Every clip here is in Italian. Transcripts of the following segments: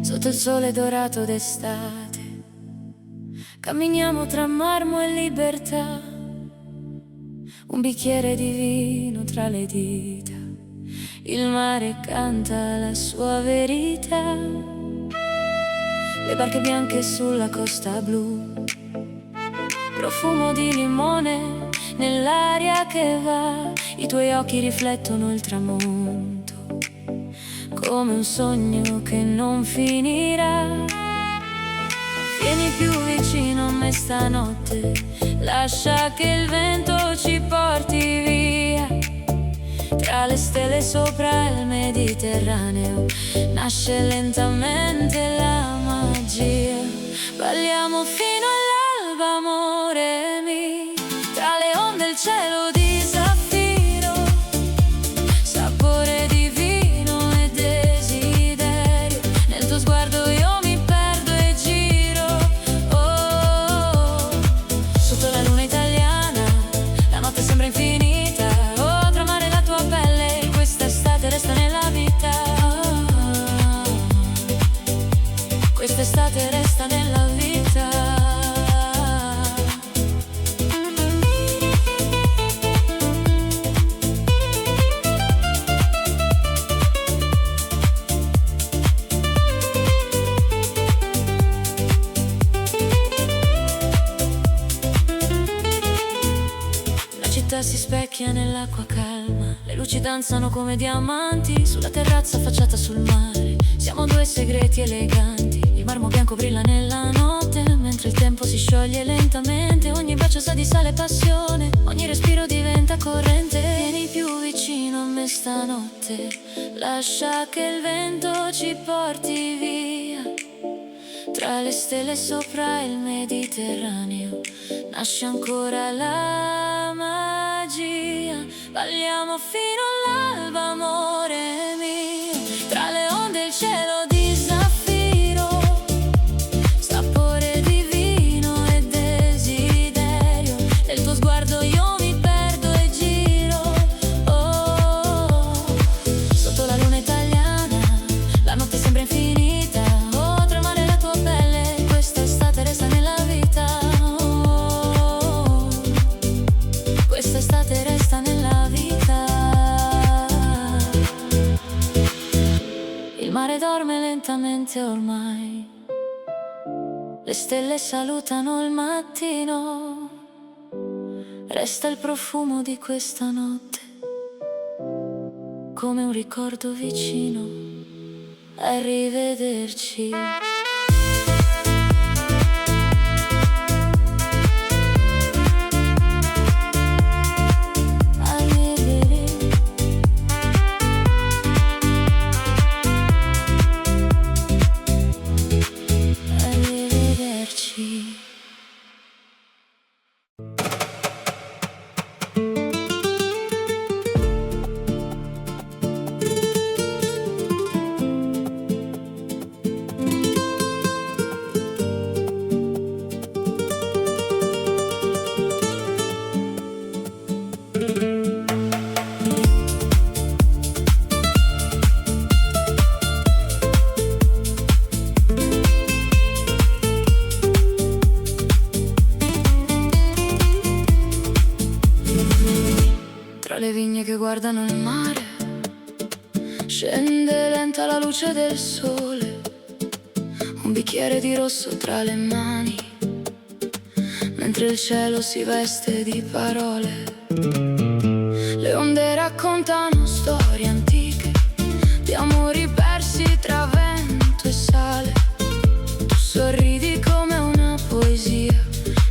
Sotto il sole dorato d'estate camminiamo tra marmo e libertà, un bicchiere di vino tra le dita, il mare canta la sua verità, le barche bianche sulla costa blu, profumo di limone nell'aria che va, i tuoi occhi riflettono il tramonto come un sogno che non finirà. Vieni più vicino a me stanotte, lascia che il vento ci porti via. Tra le stelle sopra il Mediterraneo nasce lentamente la magia. Balliamo fino all'alba, amore mio, tra le onde il cielo di zaffiro, sapore di vino e desiderio. Nel tuo sguardo io mi perdo e giro, oh, sotto la luna italiana la notte sembra infinita, oh, tremare la tua pelle, questa estate resta nella vita, quest'estate resta nella vita. La città si specchia nell'acqua calma, le luci danzano come diamanti sulla terrazza affacciata sul mare. Siamo due segreti eleganti, il marmo bianco brilla nella notte, mentre il tempo si scioglie lentamente. Ogni bacio sa di sale e passione, ogni respiro diventa corrente. Vieni più vicino a me stanotte, lascia che il vento ci porti via. Tra le stelle sopra il Mediterraneo nasce ancora la magia. Balliamo fino all'alba, amore mio, tra le onde il cielo di zaffiro, sapore di vino e desiderio. Nel tuo sguardo io mi perdo e giro, oh, sotto la luna italiana la notte sembra infinita, oh, tremare la tua pelle, questa estate resta nella vita, oh, questa estate resta nella vita. Il mare dorme lentamente ormai, le stelle salutano il mattino, resta il profumo di questa notte come un ricordo vicino. Arrivederci. Arrivederci. Tra le vigne che guardano il mare scende lenta la luce del sole, un bicchiere di rosso tra le mani, mentre il cielo si veste di parole. Le onde raccontano storie antiche di amori persi tra vento e sale. Tu sorridi come una poesia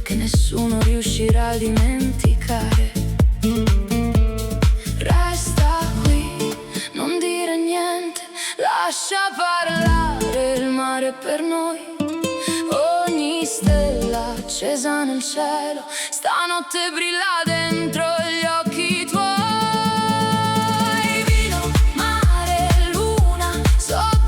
che nessuno riuscirà a dimenticare. Resta qui, non dire niente, lascia parlare il mare per noi. Ogni stella accesa nel cielo stanotte brilla dentro gli occhi tuoi. Vino, mare, luna, sotto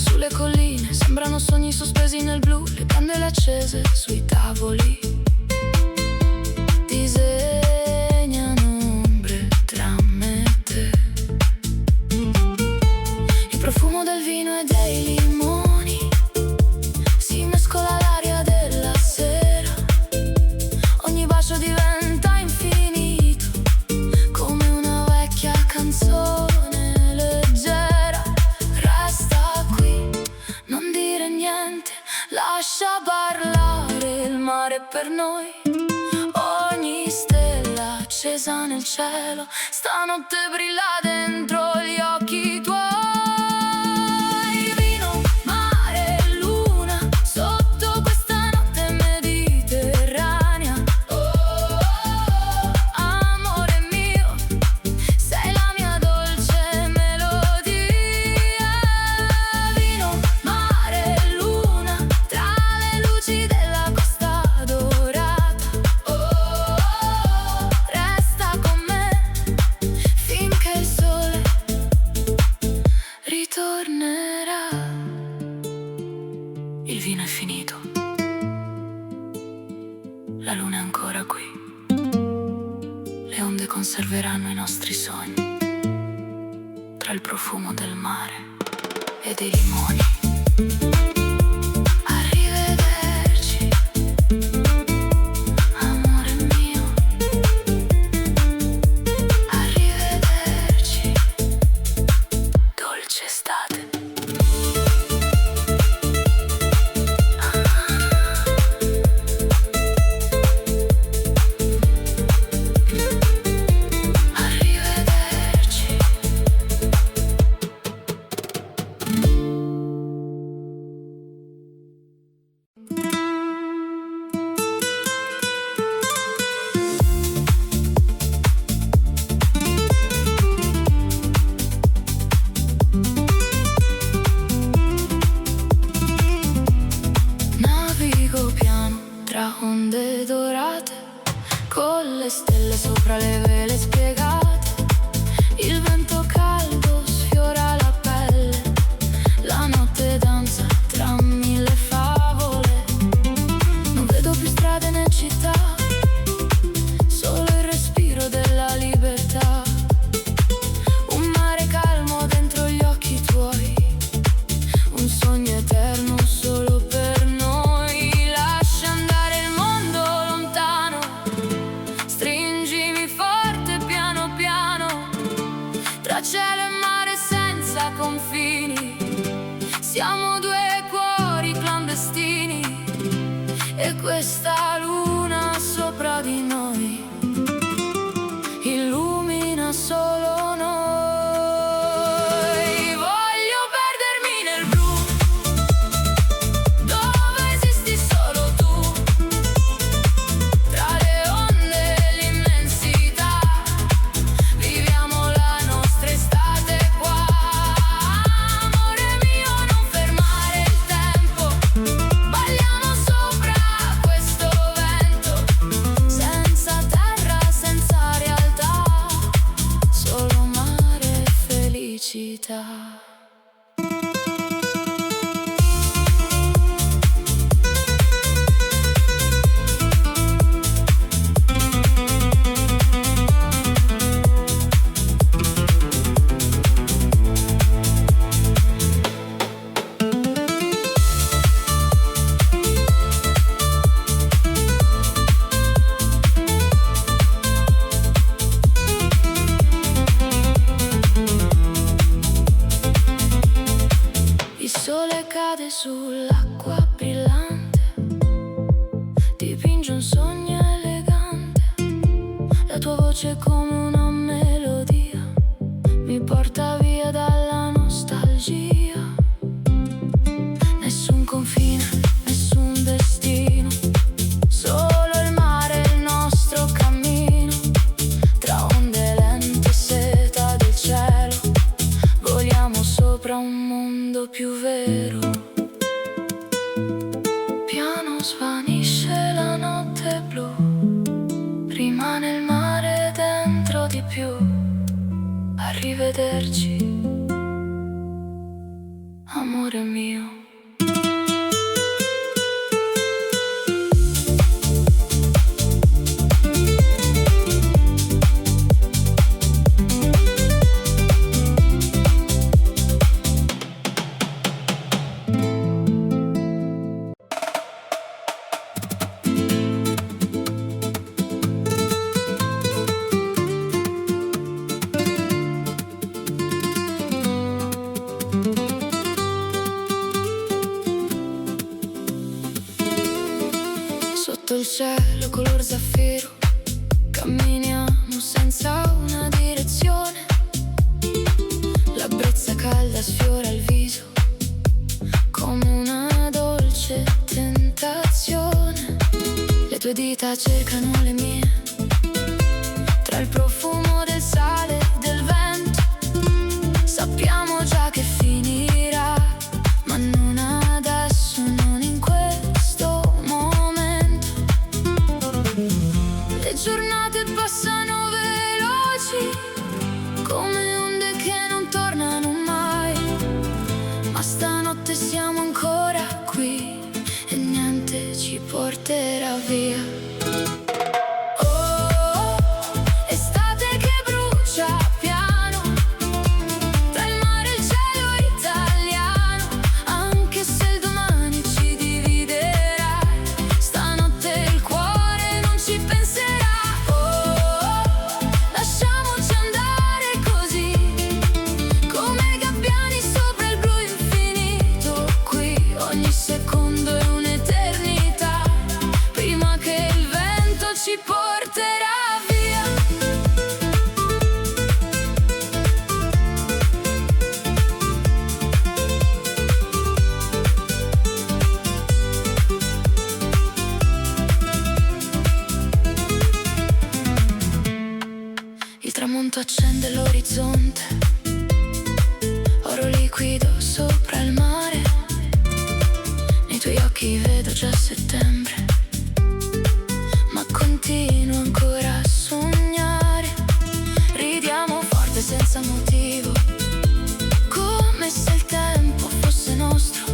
sulle colline sembrano sogni sospesi nel blu, le candele accese sui tavoli disegnano ombre tra me e te. Il profumo del vino e dei limoni si mescola all'aria della sera, ogni bacio diventa infinito come una vecchia canzone leggera. Resta qui, non dire niente, lascia parlare il mare per noi. Ogni stella accesa nel cielo stanotte brilla dentro gli occhi tuoi. Vino, mare, luna, sotto questa notte mediterranea. Oh, amore mio, sei la mia dolce melodia. Vino, mare, luna, tra le luci della costa dorata. Oh, resta con me finché il sole ritornerà. Il vino è finito, la luna è ancora qui, le onde conserveranno i nostri sogni tra il profumo del mare e dei limoni. Arrivederci, amore mio. Arrivederci, dolce estate. Arrivederci. Navigo piano tra onde dorate, con le stelle sopra le vele spiegate. Il vento caldo sfiora la pelle, la notte danza tra mille favole. Non vedo più strade né città, solo il respiro della libertà. Un mare calmo dentro gli occhi tuoi, un sogno eterno solo per noi. Lascia andare il mondo lontano, stringimi forte piano piano, tra cielo e mare senza confini. Siamo due cuori clandestini e questa luna sopra di noi illumina solo noi. Voglio perdermi nel blu, dove esisti solo tu, tra le onde e l'immensità. Viviamo la nostra estate qua. Amore mio, non fermare il tempo, balliamo sopra questo vento, senza terra, senza realtà, solo mare e felicità. Il sole cade sull'acqua brillante, dipinge un sogno elegante. La tua voce è come una melodia, mi porta via dalla nostalgia. Nessun confine, nessun destino, solo il mare e il nostro cammino. Tra onde lente e seta del cielo, voliamo sopra un mondo più vero. Piano svanisce la notte blu, rimane il mare dentro di più. Arrivederci, amore. amore mio. Sotto il cielo color zaffiro camminiamo senza una direzione. La brezza calda sfiora il viso come una dolce tentazione. Le tue dita cercano le mie tra il profumo del sale e del vento. Sappiamo già che finirà, ma non adesso, non in questo momento. Le giornate passano veloci come onde che non tornano mai, ma stanotte siamo ancora qui e niente ci porterà via. Ci porterà via. Il tramonto accende l'orizzonte, oro liquido sopra il mare. Nei tuoi occhi vedo già settembre, continuo ancora a sognare. Ridiamo forte senza motivo, come se il tempo fosse nostro.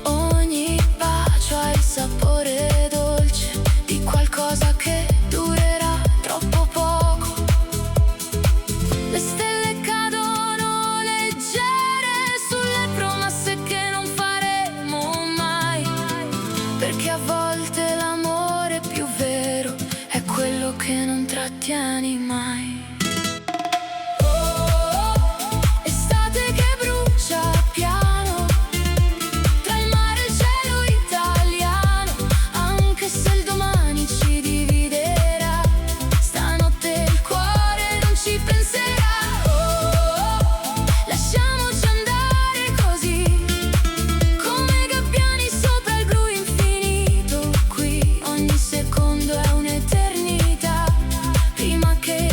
Ogni bacio ha il sapore dolce di qualcosa che durerà troppo poco. Le stelle cadono leggere sulle promesse che non faremo mai, perché a volte l'amore più vero è quello che non trattieni mai. Estate che brucia piano tra il mare e il cielo italiano, anche se il domani ci dividerà, stanotte il cuore non ci penserà. Lasciamoci andare così, come gabbiani sopra il blu infinito. Qui ogni secondo è un'eternità, prima che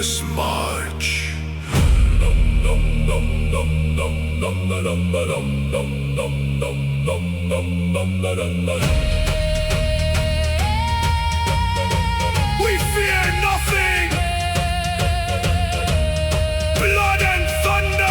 this much. We fear nothing. Blood and thunder.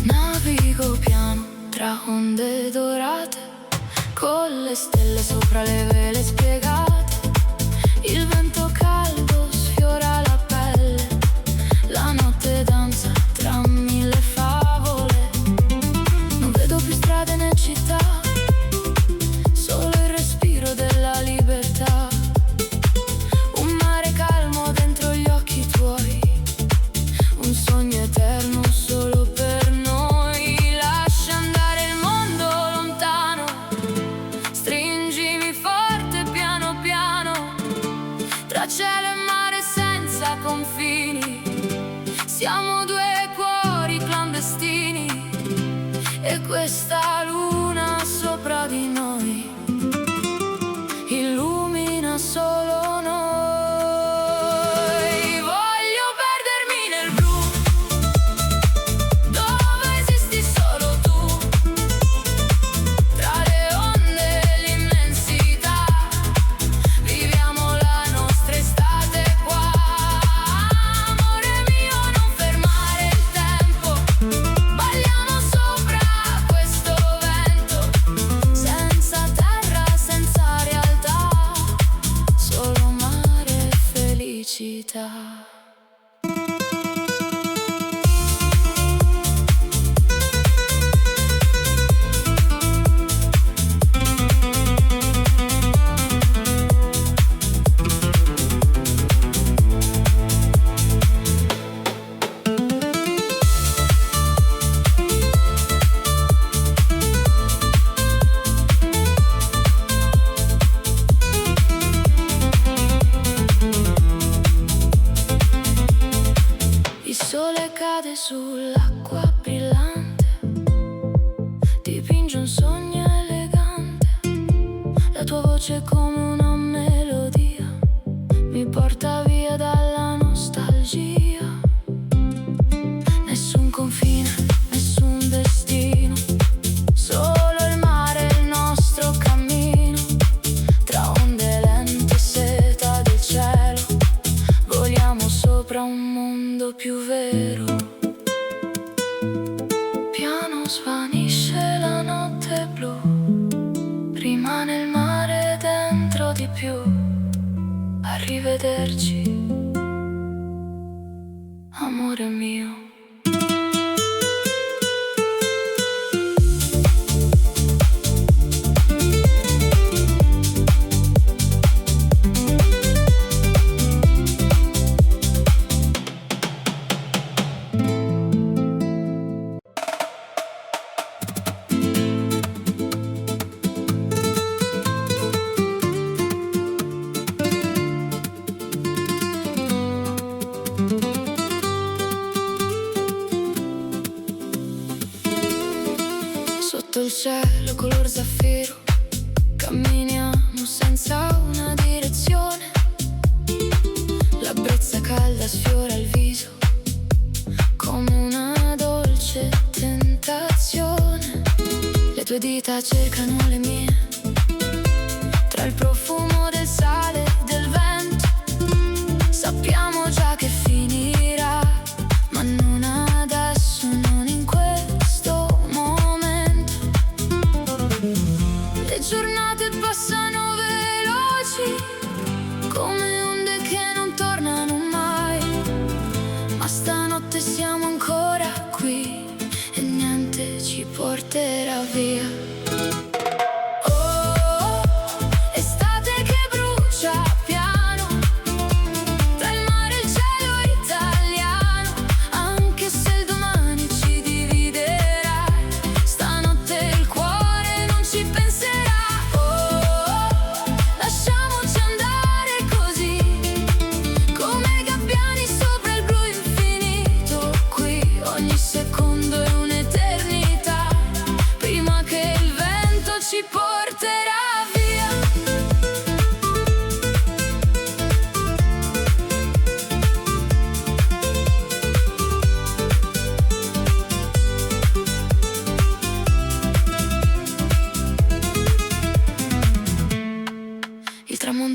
Navigo piano tra onde dorate, con le stelle sopra le vele spiegate. Il vento caldo sfiora la pelle, la notte danza tra mille favole. Non vedo più strade né città, solo il respiro della libertà. Un mare calmo dentro gli occhi tuoi, un sogno eterno solo per noi. Lascia andare il mondo lontano, stringimi forte piano piano, tra cielo e mare senza confini. Siamo due cuori clandestini e questa luna sopra di noi illumina solo noi. Voglio perdermi nel blu, dove esisti solo tu, tra le onde e l'immensità. Viviamo la nostra estate qua. Amore mio, non fermare il tempo, balliamo sopra questo vento, senza terra, senza realtà, solo mare e felicità. Il sole cade sull'acqua brillante, dipinge un sogno elegante. La tua voce è come una melodia, mi porta via dalla nostalgia. Nessun confine, nessun destino, solo il mare e il nostro cammino. Tra onde lente e seta del cielo, voliamo sopra un mondo più vero. Piano svanisce la notte blu, rimane il mare dentro di più. Arrivederci, amore mio. cielo color zaffiro, camminiamo senza una direzione. La brezza calda sfiora il viso come una dolce tentazione. Le tue dita cercano le mie tra il profumo del sale e del vento. Sappiamo già che finirà, ma non adesso, non in questo momento. Le giornate passano veloci come onde che non tornano mai, ma stanotte siamo ancora qui e niente ci porterà via.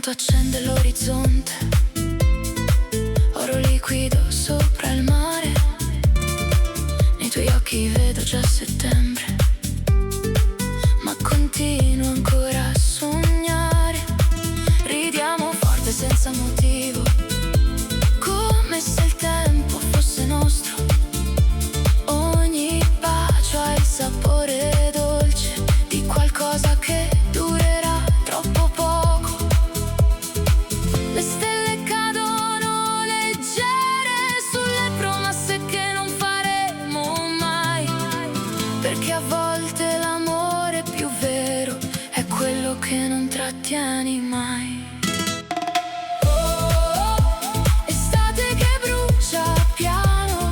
Accende l'orizzonte, oro liquido sopra il mare. Nei tuoi occhi vedo già settembre, ma continuo ancora a sognare. Ridiamo forte senza motivo, come se il tempo fosse nostro. Ogni bacio ha il sapore dolce di qualcosa che durerà troppo poco. Le stelle cadono leggere sulle promesse che non faremo mai, perché a volte l'amore più vero è quello che non trattieni mai. Estate che brucia piano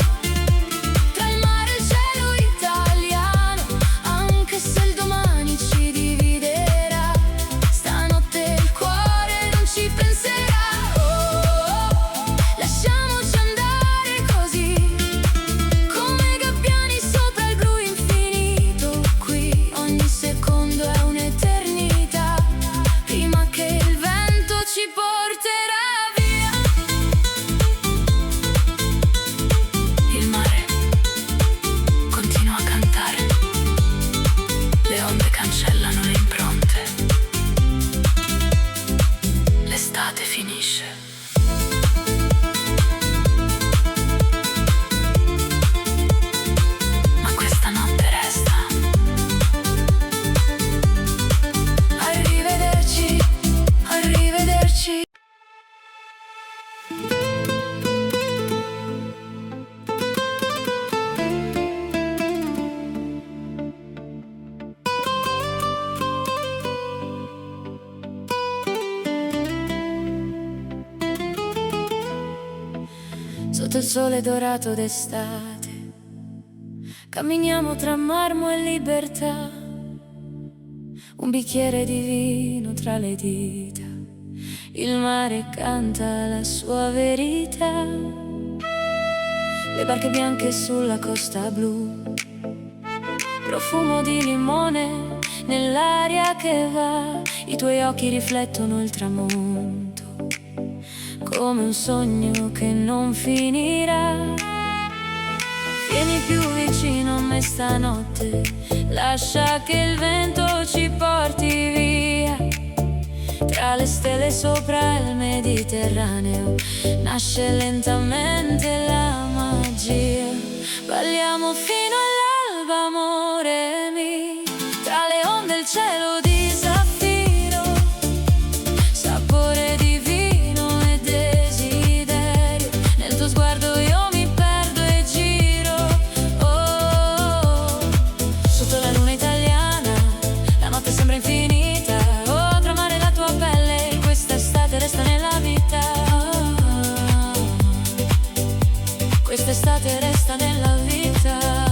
tra il mare e il cielo italiano, anche se il domani ci dividerà, stanotte il cuore non ci penserà. Sotto il sole dorato d'estate camminiamo tra marmo e libertà, un bicchiere di vino tra le dita, il mare canta la sua verità. Le barche bianche sulla costa blu, profumo di limone nell'aria che va, i tuoi occhi riflettono il tramonto come un sogno che non finirà. Vieni più vicino a me stanotte, lascia che il vento ci porti via. Tra le stelle sopra il Mediterraneo nasce lentamente la magia. Balliamo fino all'alba, amore mio, tra le onde il cielo di zaffiro, sapore di vino e desiderio. Nel tuo sguardo io mi perdo e giro, oh, sotto la luna italiana la notte sembra infinita, oh, tremare la tua pelle, questa estate resta nella vita, oh, quest'estate resta nella vita.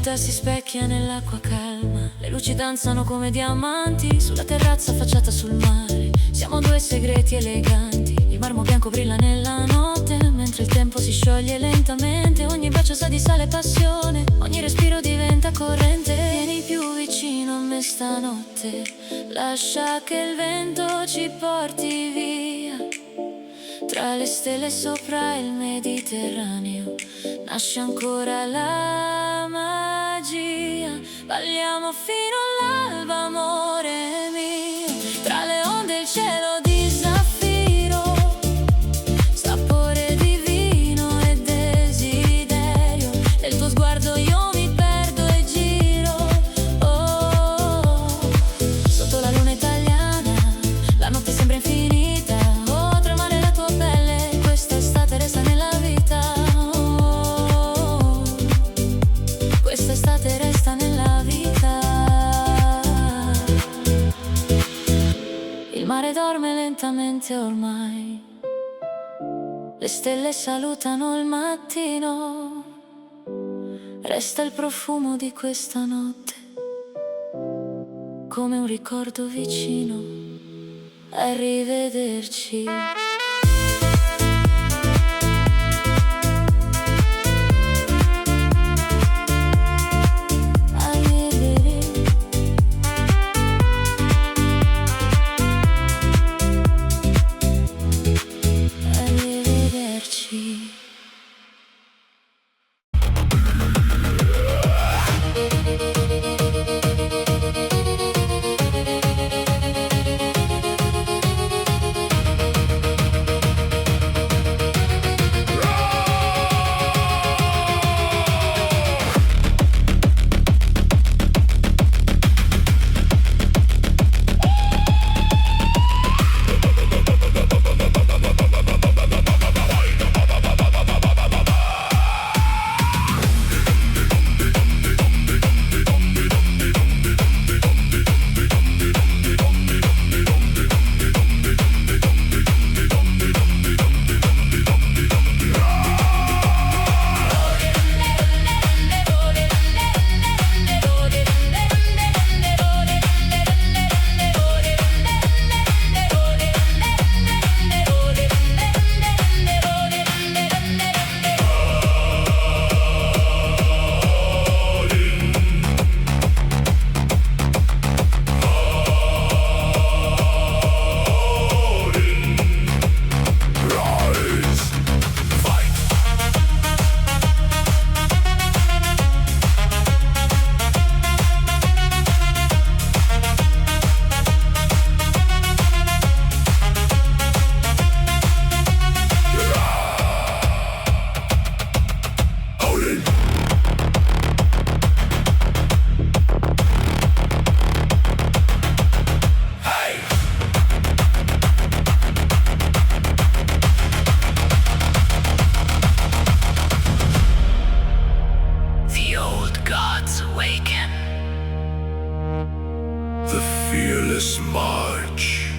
città si specchia nell'acqua calma, le luci danzano come diamanti sulla terrazza affacciata sul mare. Siamo due segreti eleganti, il marmo bianco brilla nella notte, mentre il tempo si scioglie lentamente. Ogni bacio sa di sale e passione, ogni respiro diventa corrente. Vieni più vicino a me stanotte, lascia che il vento ci porti via. Tra le stelle sopra il Mediterraneo nasce ancora la magia. Balliamo fino all'alba, amore mio, tra le onde il cielo di zaffiro, sapore di vino e desiderio. Nel tuo sguardo io mi perdo e giro, oh, sotto la luna italiana la notte sembra infinita. Oh, tremare la tua pelle, questa estate resta nella vita. Oh, questa estate resta nella vita. Il mare dorme lentamente ormai, le stelle salutano il mattino, resta il profumo di questa notte come un ricordo vicino. Arrivederci. Arrivederci. The fearless march.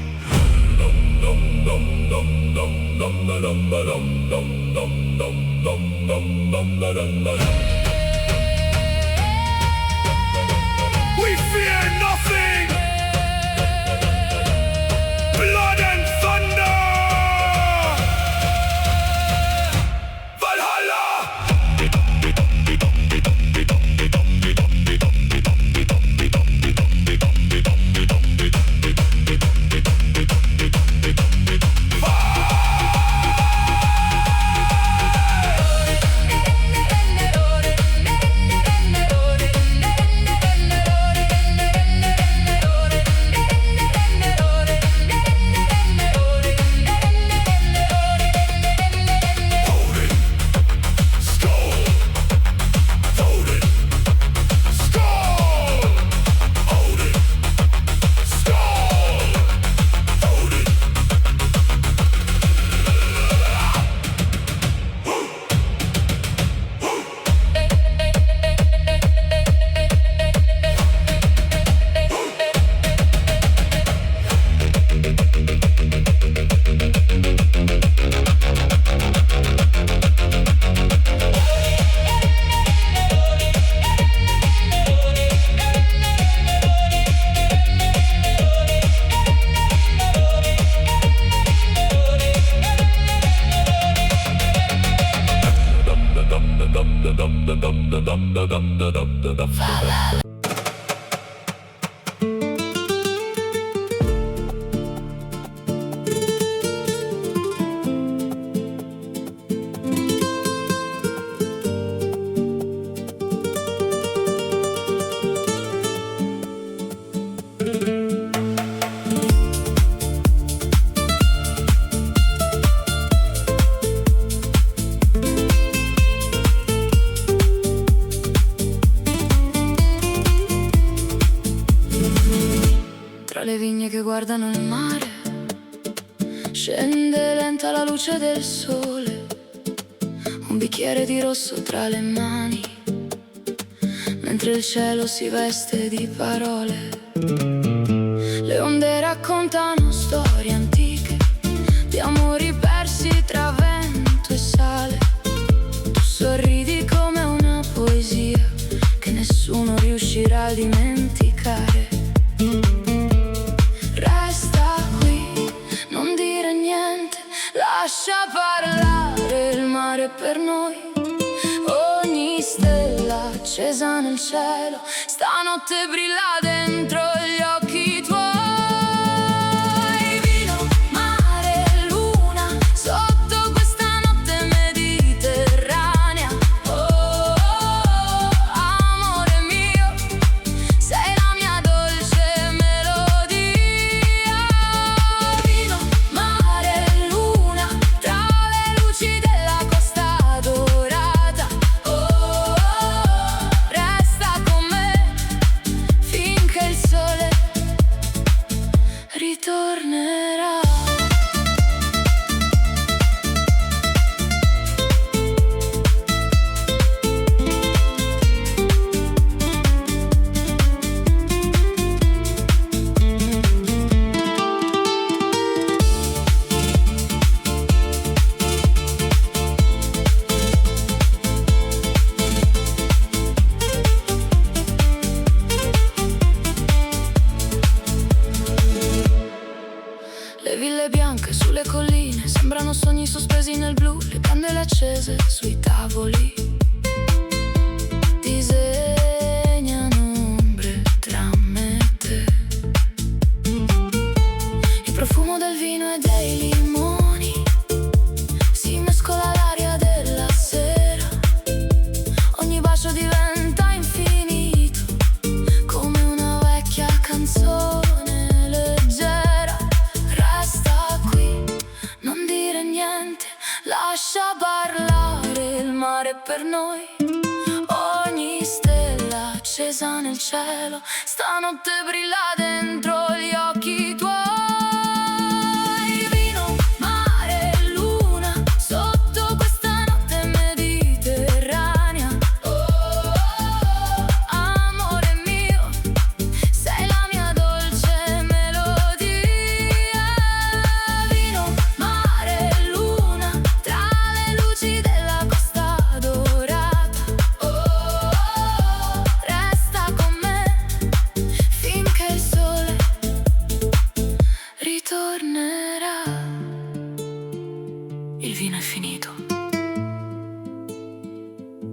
We fear nothing. Blood and thunder. Valhalla. Tra le vigne che guardano il mare, scende lenta la luce del sole, un bicchiere di rosso tra le mani, mentre il cielo si veste di parole. Le onde raccontano storie antiche, di amori persi tra vento e sale. Tu sorridi come una poesia che nessuno riuscirà a dimenticare. Lascia parlare il mare per noi, ogni stella accesa nel cielo stanotte brilla dentro gli occhi tuoi. Vino, mare, luna, sotto questa notte mediterranea. Oh, oh, oh, amore mio, sei la mia dolce melodia. Vino, mare, luna, tra le luci della costa dorata. Oh, oh, oh, resta con me finché il sole ritornerà. Le ville bianche sulle colline sembrano sogni sospesi nel blu, le candele accese sui tavoli disegnano ombre tra me e te. Il profumo del vino e dei limoni si mescola all'aria della sera, ogni bacio diventa infinito come una vecchia canzone. Lascia parlare il mare per noi, ogni stella accesa nel cielo stanotte brilla dentro gli occhi tuoi. Vino, mare, luna, sotto questa notte mediterranea. Oh, oh, oh, amore mio, sei la mia dolce melodia. Vino, mare, luna, tra le luci della costa dorata. Oh, oh, oh, resta con me finché il sole ritornerà. Il vino è finito,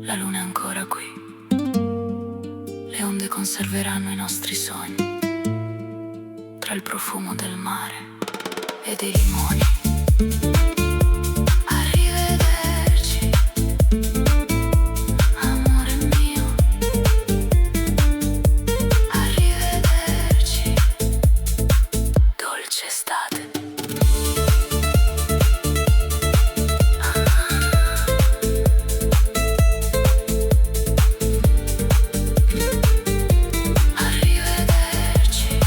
la luna è ancora qui, le onde conserveranno i nostri sogni tra il profumo del mare e dei limoni. Arrivederci, amore mio. Arrivederci, dolce estate. Arrivederci.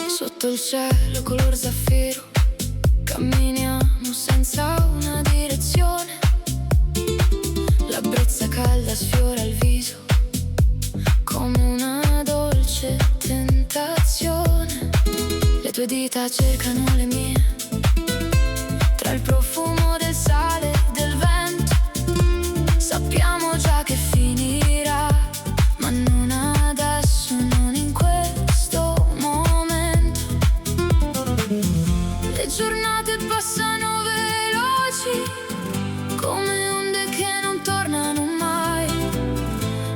Sotto il cielo color zaffiro camminiamo senza una direzione. La brezza calda sfiora il viso come una dolce tentazione. Le tue dita cercano le mie Le giornate passano veloci, come onde che non tornano mai.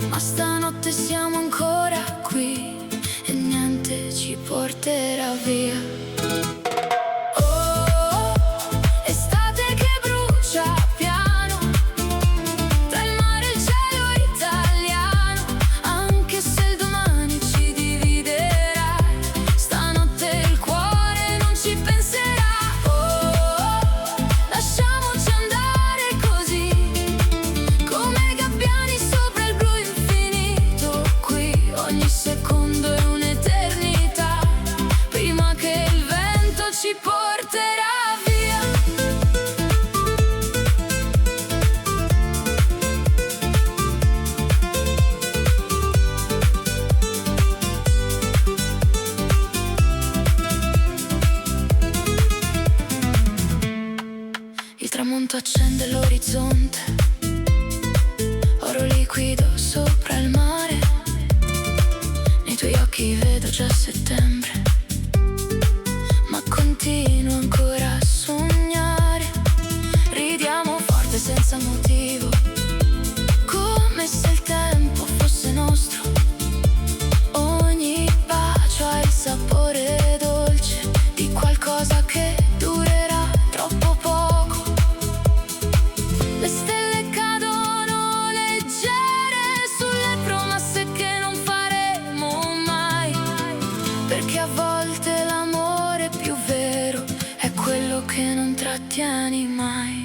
Ma stanotte siamo ancora qui e niente ci porterà via. Accende l'orizzonte, oro liquido sopra il mare. Nei tuoi occhi vedo già settembre, ma continuo ancora a sognare. Ridiamo forte senza motivo, come se il tempo fosse nostro. Ogni bacio ha il sapore dolce di qualcosa che durerà troppo poco. Le stelle cadono leggere sulle promesse che non faremo mai, perché a volte l'amore più vero è quello che non trattieni mai.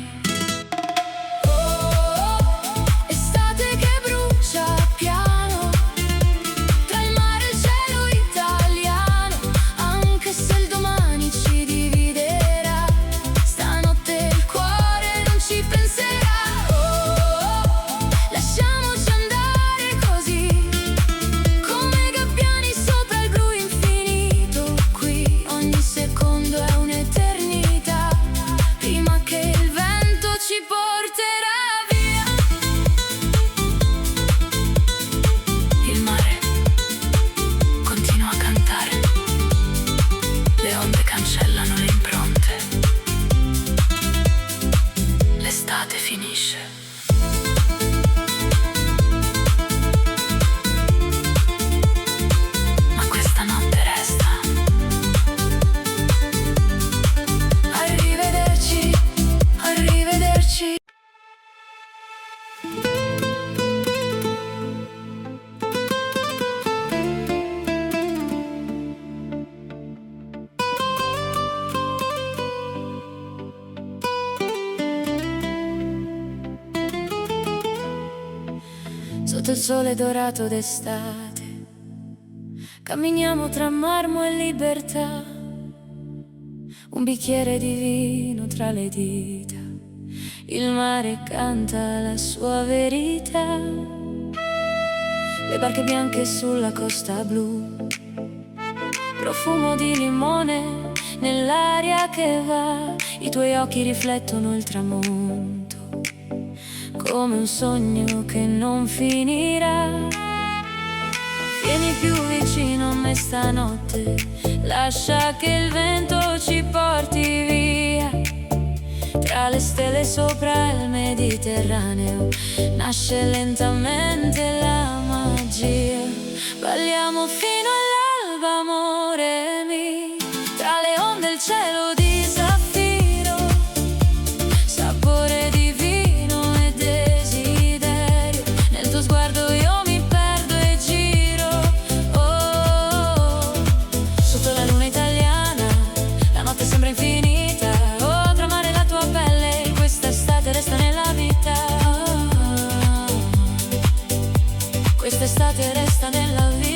Sotto il sole dorato d'estate camminiamo tra marmo e libertà, un bicchiere di vino tra le dita, il mare canta la sua verità. Le barche bianche sulla costa blu, profumo di limone nell'aria che va, i tuoi occhi riflettono il tramonto come un sogno che non finirà. Vieni più vicino a me stanotte, lascia che il vento ci porti via. Tra le stelle sopra il Mediterraneo nasce lentamente la magia. Balliamo fino all'alba, amore mio, tra le onde il cielo di zaffiro, sapore di vino e desiderio. Nel tuo sguardo io mi perdo e giro, oh, sotto la luna italiana la notte sembra infinita, oh, tremare la tua pelle, quest'estate resta nella vita, quest'estate resta nella vita.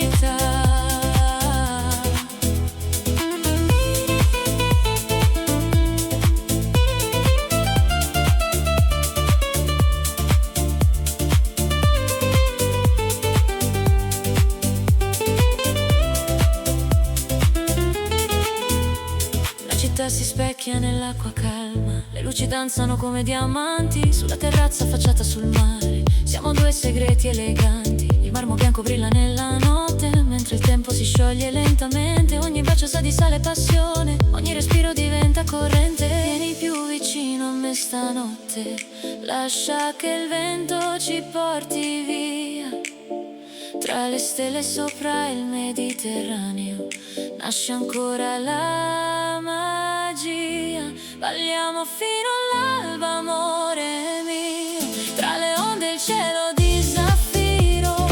La città si specchia nell'acqua calma, le luci danzano come diamanti sulla terrazza affacciata sul mare. Siamo due segreti eleganti, il marmo bianco brilla nella notte mentre il tempo si scioglie lentamente. Ogni bacio gacciosa di sale e passione, ogni respiro diventa corrente. Vieni più vicino a me stanotte, lascia che il vento ci porti via. Tra le stelle sopra il Mediterraneo nasce ancora la magia. Balliamo fino all'alba, amore mio, tra le onde e il cielo di zaffiro,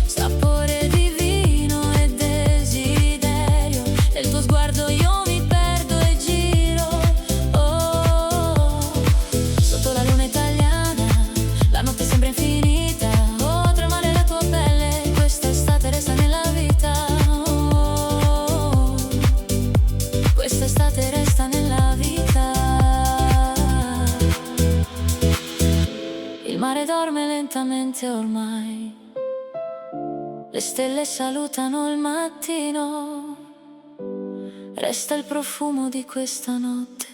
sapore divino e desiderio. Nel tuo sguardo io mi perdo e giro, oh, sotto la luna italiana la notte sembra infinita. Oh, tremare la tua pelle, questa estate resta nella vita. Oh, questa estate resta nella vita. Il mare dorme lentamente ormai, le stelle salutano il mattino, resta il profumo di questa notte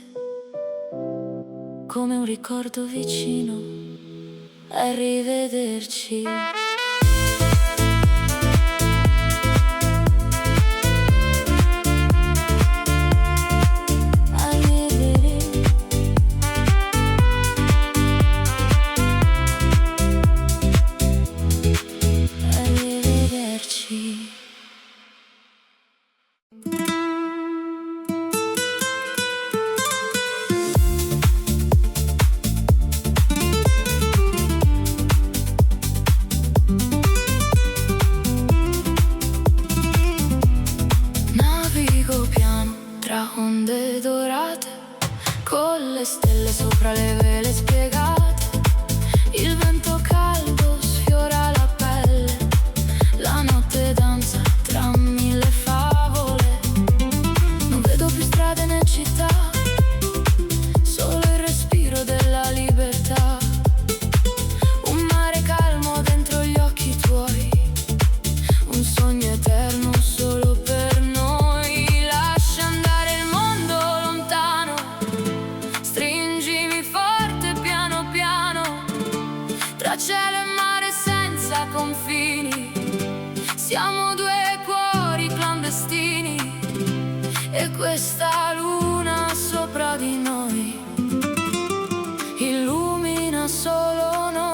come un ricordo vicino. Arrivederci. Arrivederci. Navigo piano tra onde dorate, con le stelle sopra le vele spiegate. Il vento caldo sfiora la pelle, la notte danza tra mille favole. Non vedo più strade né città, solo il respiro della libertà. Un mare calmo dentro gli occhi tuoi, un sogno eterno solo per noi. Lascia andare il mondo lontano, stringimi forte piano piano, tra cielo e mare senza confini. Siamo due cuori clandestini e questa luna sopra di noi illumina solo noi.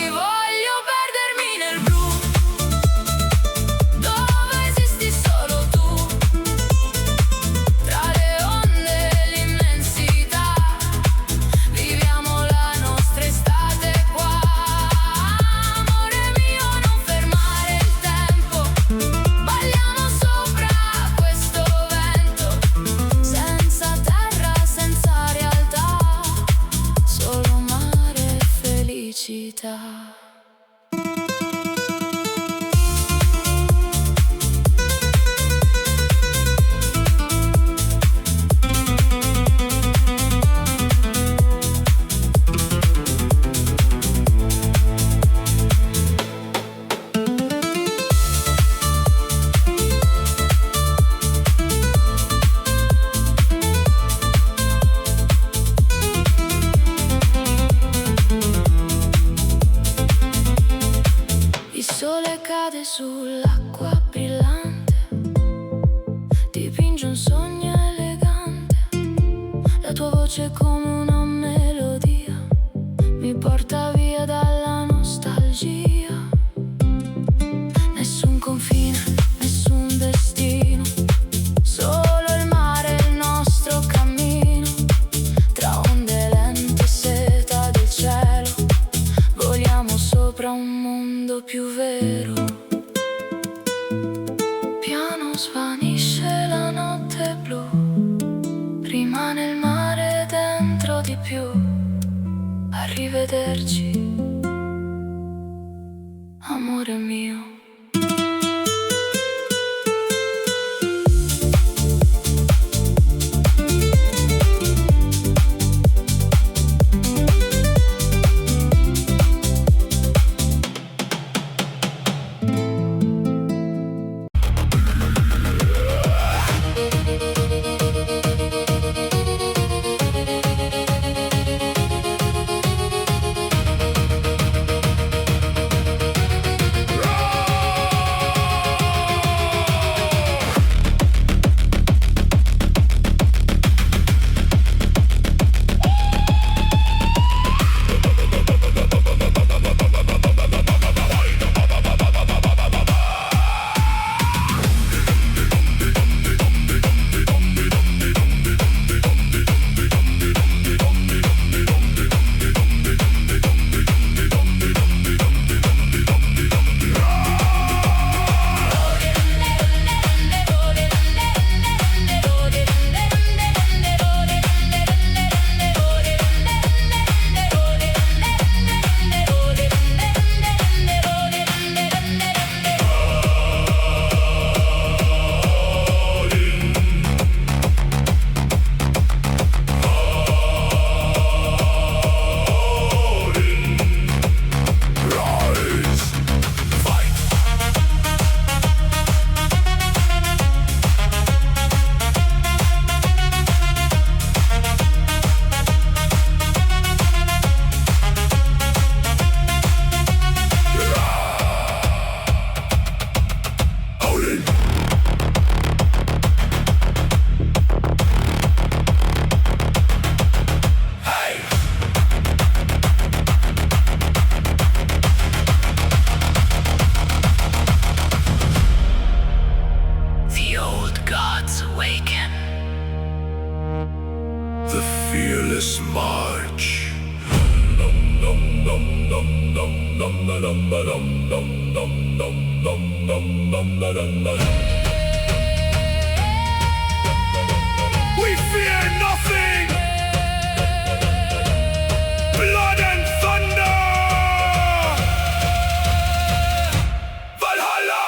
Voglio perdermi nel blu, dove esisti solo tu, tra le onde e l'immensità. Viviamo la nostra estate qua. Amore mio, non fermare il tempo, balliamo sopra questo vento, senza terra, senza realtà, solo mare e felicità. Il sole cade sull'acqua brillante, dipinge un sogno elegante. La tua voce è come una melodia, mi porta via dalla nostalgia. Nessun confine, nessun destino, solo il mare e il nostro cammino. Tra onde lente e seta del cielo, voliamo sopra un mondo più vero. Piano svanisce la notte blu, rimane il mare dentro di più. Arrivederci, amore mio. Roll! fearless march. We fear nothing. Blood and thunder. Valhalla.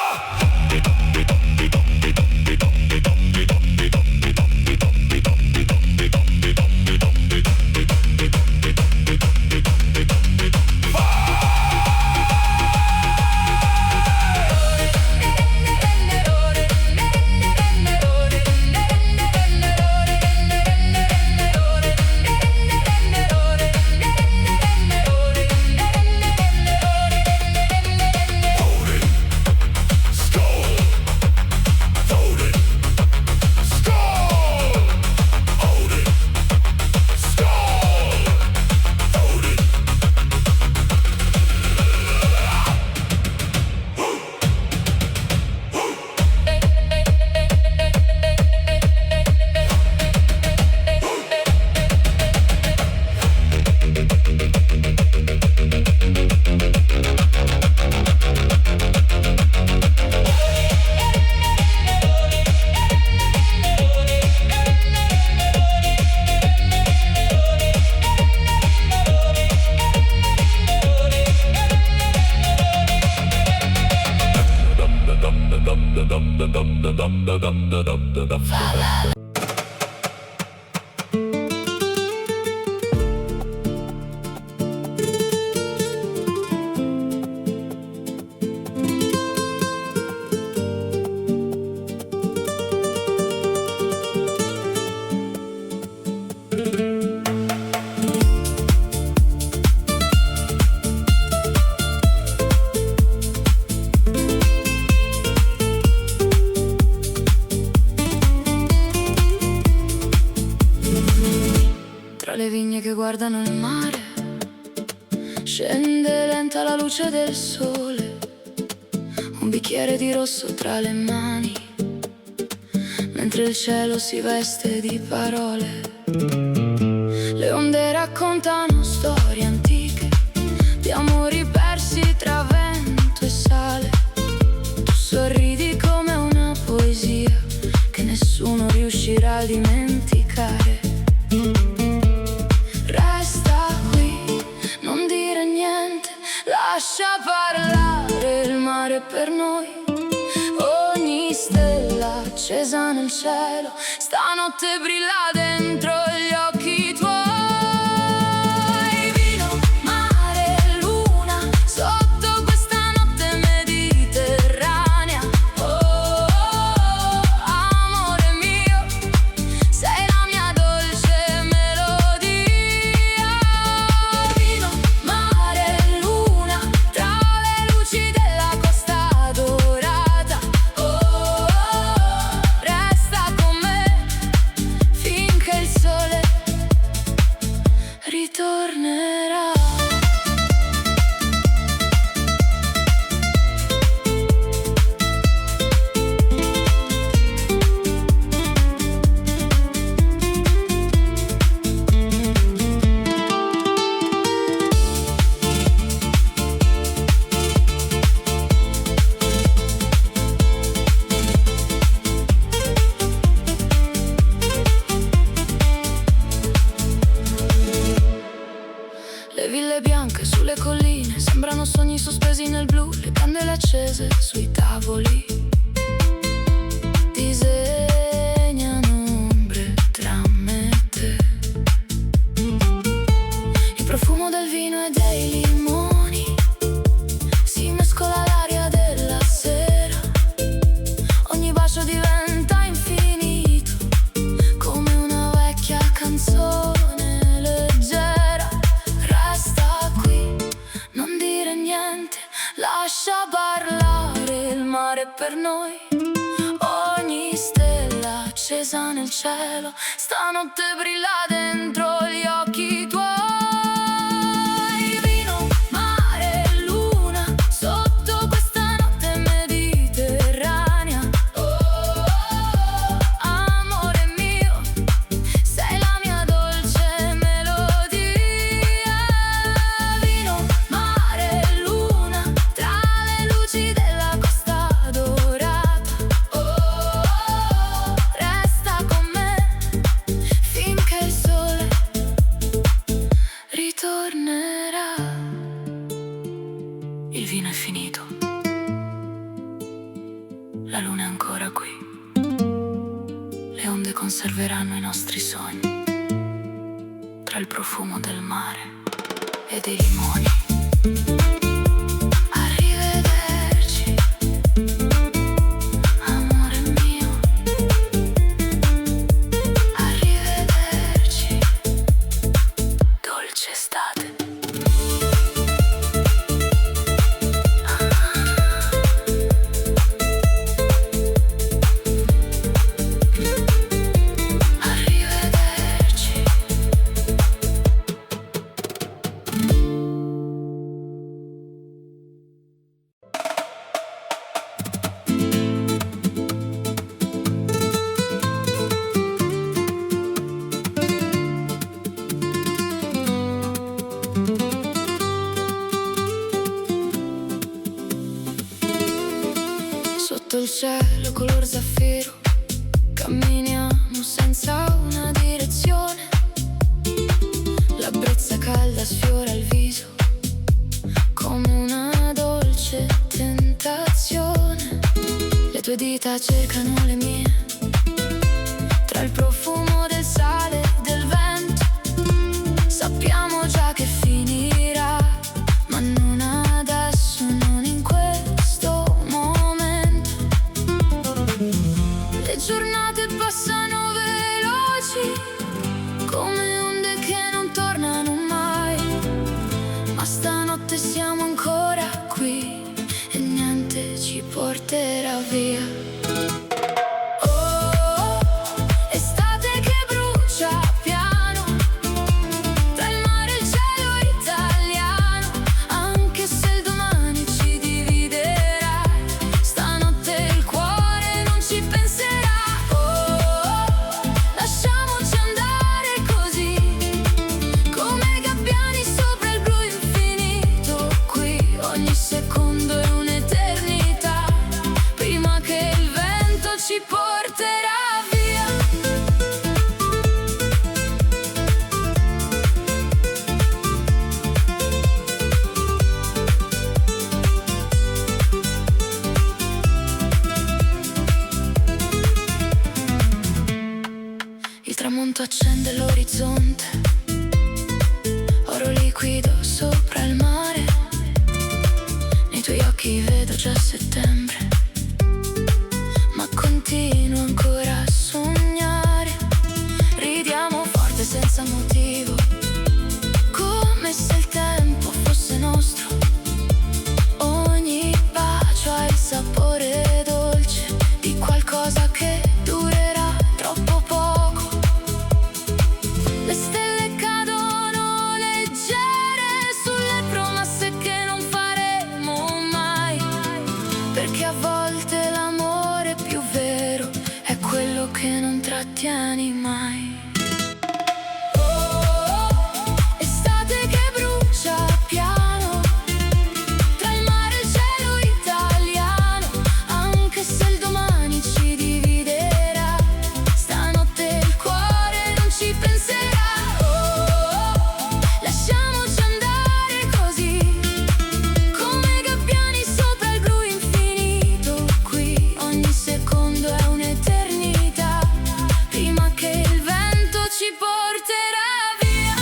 Tra le vigne che guardano il mare, scende lenta la luce del sole, un bicchiere di rosso tra le mani, mentre il cielo si veste di parole. Le onde raccontano storie antiche, di amori persi tra vento e sale. Tu sorridi come una poesia che nessuno riuscirà a dimenticare. Lascia parlare il mare per noi, ogni stella accesa nel cielo, stanotte brilla dentro gli occhi tuoi. Vino, mare, luna, sotto questa notte mediterranea. Oh, oh, oh, amore mio, sei la mia dolce melodia. Vino, mare, luna, tra le luci della costa dorata. Oh, oh, oh, resta con me finché il sole ritornerà. Le ville bianche sulle colline sembrano sogni sospesi nel blu, le candele accese sui tavoli disegnano ombre tra me e te. Il profumo del vino e dei limoni si mescola all'aria della sera, ogni bacio diventa infinito come una vecchia canzone. Lascia parlare il mare per noi, ogni stella accesa nel cielo, stanotte brilla dentro gli occhi tuoi. Vino, mare, luna, sotto questa notte mediterranea. Oh, oh, oh, amore mio, sei la mia dolce fanno i nostri sogni, tra il profumo del mare e dei limoni. Arrivederci, amore mio. Arrivederci, dolce estate. Arrivederci. Sotto il cielo color zaffiro camminiamo senza una direzione. La brezza calda sfiora il viso come una dolce tentazione. Le tue dita cercano le mie tra il profumo del sale e del vento. Sappiamo già che finirà, ma non adesso, non in questo momento. Le giornate passano veloci come onde che non tornano mai, ma stanotte siamo ancora qui e niente ci porterà via. Oh, estate che brucia piano tra il mare e il cielo italiano. Anche se il domani ci dividerà, stanotte il cuore non ci penserà. Oh, lasciamoci andare così, come gabbiani sopra il blu infinito. Qui ogni secondo è un'eternità, prima che il vento ci porterà via. Il tramonto accende l'orizzonte, oro liquido sopra il mare. Nei tuoi occhi vedo già settembre, ma continuo ancora a sognare. Ridiamo forte senza motivo, come se il tempo fosse nostro. Ogni bacio ha il sapore dolce di qualcosa che durerà troppo poco. Le stelle cadono leggere sulle promesse che non faremo mai, perché a volte l'amore più vero è quello che non trattieni mai. Oh, estate che brucia piano tra il mare e il cielo italiano. Anche se il domani ci dividerà, stanotte il cuore non ci penserà. Oh, lasciamoci andare così, come gabbiani sopra il blu infinito. Qui ogni secondo è un'eternità, prima che il vento ci porterà via.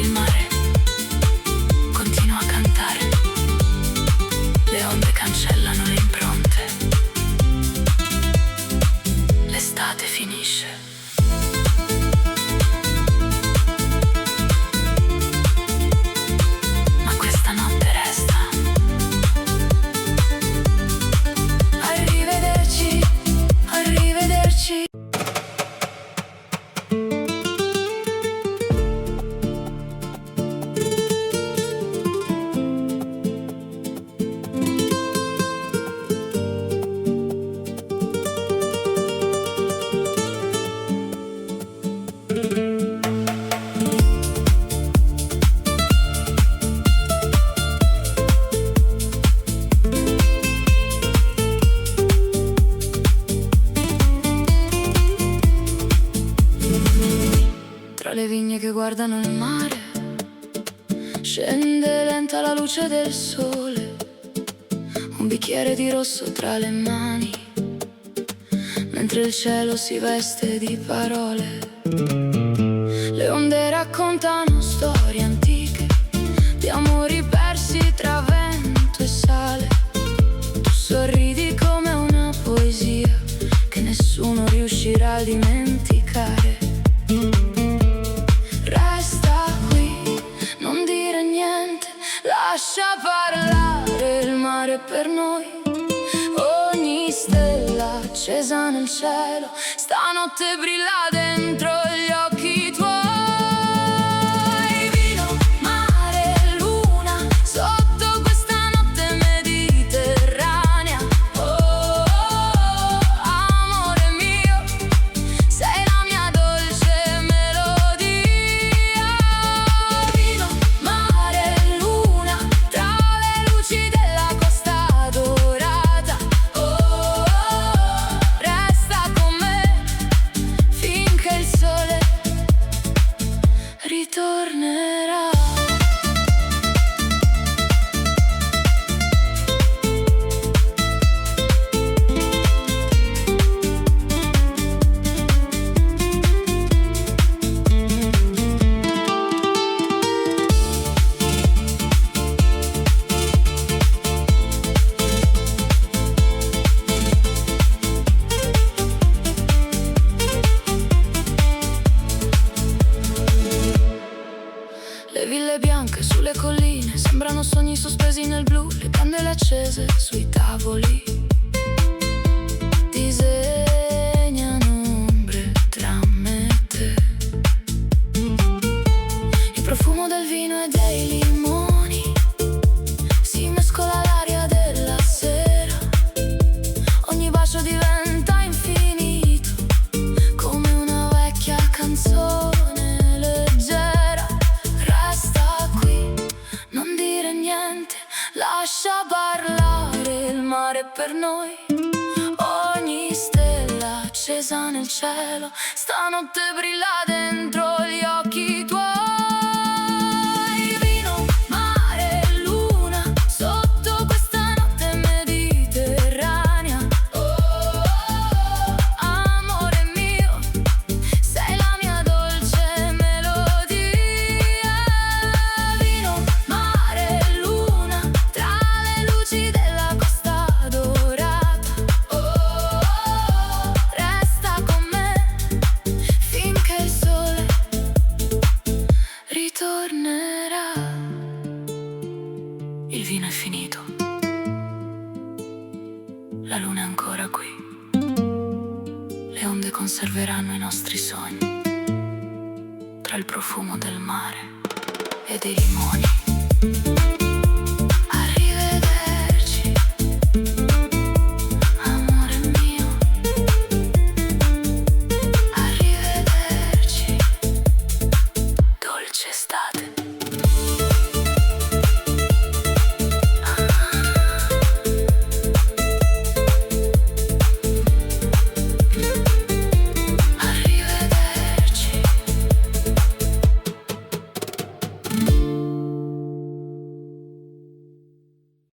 Il mare continua a cantare, le onde cancellano le impronte, l'estate finisce. Ma questa notte resta. Arrivederci, arrivederci. Tra le vigne che guardano il mare, scende lenta la luce del sole. Un bicchiere di rosso tra le mani, mentre il cielo si veste di parole. Le onde raccontano storie antiche di amori persi tra vento e sale. Tu sorridi come una poesia che nessuno riuscirà a dimenticare. Resta qui, non dire niente, lascia parlare il mare per noi. Ogni stella accesa nel cielo stanotte brilla dentro gli occhi tuoi. Vino, mare, luna, sotto questa notte mediterranea. Oh, oh, oh, amore mio, sei la mia dolce melodia. Vino, mare, luna, tra le luci della costa dorata. Oh, oh, oh, resta con me finché il sole ritornerà. Le ville bianche sulle colline sembrano sogni sospesi nel blu, le candele accese sui tavoli disegnano ombre tra me e te. Il profumo del vino e dei limoni si mescola all'aria della sera. Ogni bacio diventa infinito come una vecchia canzone leggera. Resta qui, non dire niente, lascia parlare il mare per noi. Ogni stella accesa nel cielo stanotte brilla dentro gli occhi tuoi. Vino, mare, luna, sotto questa notte mediterranea. Oh, oh, oh, amore mio, sei la mia dolce melodia. Vino, mare, luna, tra le luci della costa dorata. Oh, oh, oh, resta con me finché il sole ritornerà. Il vino è finito, la luna è ancora qui. Le onde conserveranno i nostri sogni tra il profumo del mare e dei limoni. Arrivederci, amore mio. Arrivederci, dolce estate.